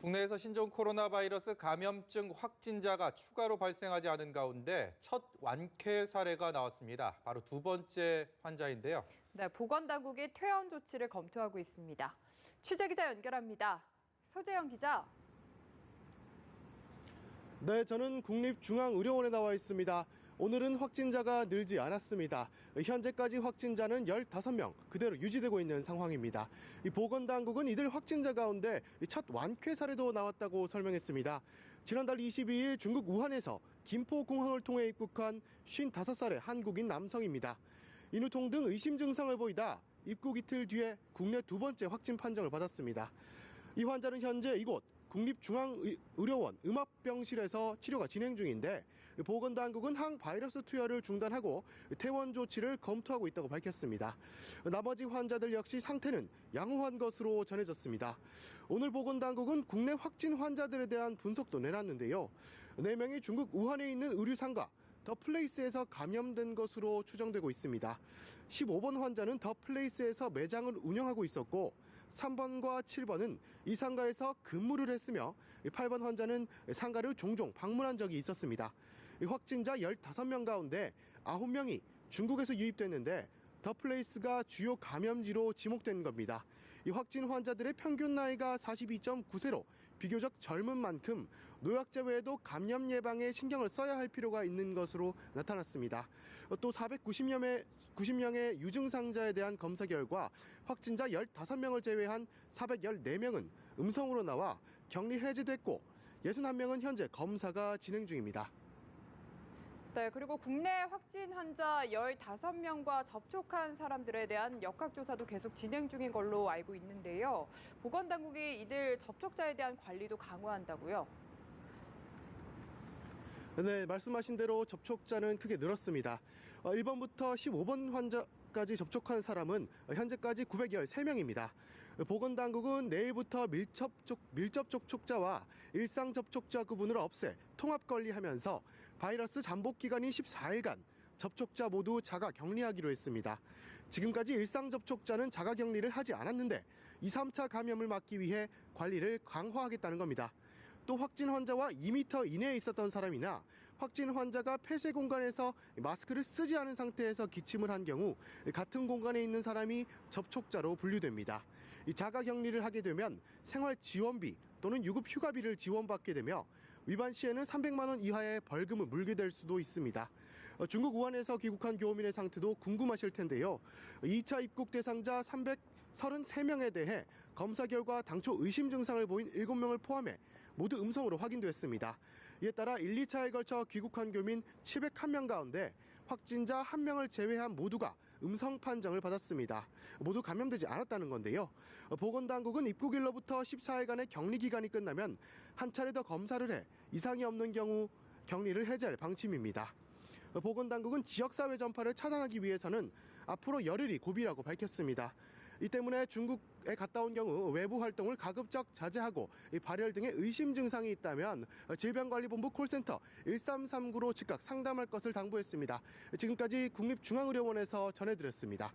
국내에서 신종 코로나 바이러스 감염증 확진자가 추가로 발생하지 않은 가운데 첫 완쾌 사례가 나왔습니다. 바로 두 번째 환자인데요. 네, 보건당국이 퇴원 조치를 검토하고 있습니다. 취재기자 연결합니다. 소재영 기자. 네, 저는 국립중앙의료원에 나와 있습니다. 오늘은 확진자가 늘지 않았습니다. 현재까지 확진자는 15명 그대로 유지되고 있는 상황입니다. 보건당국은 이들 확진자 가운데 첫 완쾌 사례도 나왔다고 설명했습니다. 지난달 22일 중국 우한에서 김포공항을 통해 입국한 55살의 한국인 남성입니다. 인후통 등 의심 증상을 보이다 입국 이틀 뒤에 국내 두 번째 확진 판정을 받았습니다. 이 환자는 현재 이곳 국립중앙의료원 음압병실에서 치료가 진행 중인데 보건당국은 항바이러스 투여를 중단하고 퇴원 조치를 검토하고 있다고 밝혔습니다. 나머지 환자들 역시 상태는 양호한 것으로 전해졌습니다. 오늘 보건당국은 국내 확진 환자들에 대한 분석도 내놨는데요. 4명이 중국 우한에 있는 의류상가 더 플레이스에서 감염된 것으로 추정되고 있습니다. 15번 환자는 더 플레이스에서 매장을 운영하고 있었고 3번과 7번은 이 상가에서 근무를 했으며 8번 환자는 상가를 종종 방문한 적이 있었습니다. 확진자 15명 가운데 9명이 중국에서 유입됐는데 더 플레이스가 주요 감염지로 지목된 겁니다. 이 확진 환자들의 평균 나이가 42.9세로 비교적 젊은 만큼 노약자 외에도 감염 예방에 신경을 써야 할 필요가 있는 것으로 나타났습니다. 또 490명의 유증상자에 대한 검사 결과 확진자 15명을 제외한 414명은 음성으로 나와 격리 해제됐고 61명은 현재 검사가 진행 중입니다. 네, 그리고 국내 확진 환자 15명과 접촉한 사람들에 대한 역학조사도 계속 진행 중인 걸로 알고 있는데요. 보건당국이 이들 접촉자에 대한 관리도 강화한다고요? 네, 말씀하신 대로 접촉자는 크게 늘었습니다. 1번부터 15번 환자까지 접촉한 사람은 현재까지 913명입니다. 보건당국은 내일부터 밀접 접촉자와 일상 접촉자 구분을 없애 통합 관리하면서 바이러스 잠복 기간인 14일간 접촉자 모두 자가 격리하기로 했습니다. 지금까지 일상 접촉자는 자가 격리를 하지 않았는데 2, 3차 감염을 막기 위해 관리를 강화하겠다는 겁니다. 또 확진 환자와 2m 이내에 있었던 사람이나 확진 환자가 폐쇄 공간에서 마스크를 쓰지 않은 상태에서 기침을 한 경우 같은 공간에 있는 사람이 접촉자로 분류됩니다. 이 자가 격리를 하게 되면 생활 지원비 또는 유급 휴가비를 지원받게 되며 위반 시에는 300만 원 이하의 벌금을 물게 될 수도 있습니다. 중국 우한에서 귀국한 교민의 상태도 궁금하실 텐데요. 2차 입국 대상자 333명에 대해 검사 결과 당초 의심 증상을 보인 7명을 포함해 모두 음성으로 확인됐습니다. 이에 따라 1, 2차에 걸쳐 귀국한 교민 701명 가운데 확진자 1명을 제외한 모두가 음성 판정을 받았습니다. 모두 감염되지 않았다는 건데요. 보건당국은 입국일로부터 14일간의 격리 기간이 끝나면 한 차례 더 검사를 해 이상이 없는 경우 격리를 해제할 방침입니다. 보건당국은 지역사회 전파를 차단하기 위해서는 앞으로 열흘이 고비라고 밝혔습니다. 이 때문에 중국에 갔다 온 경우 외부 활동을 가급적 자제하고 발열 등의 의심 증상이 있다면 질병관리본부 콜센터 1339로 즉각 상담할 것을 당부했습니다. 지금까지 국립중앙의료원에서 전해드렸습니다.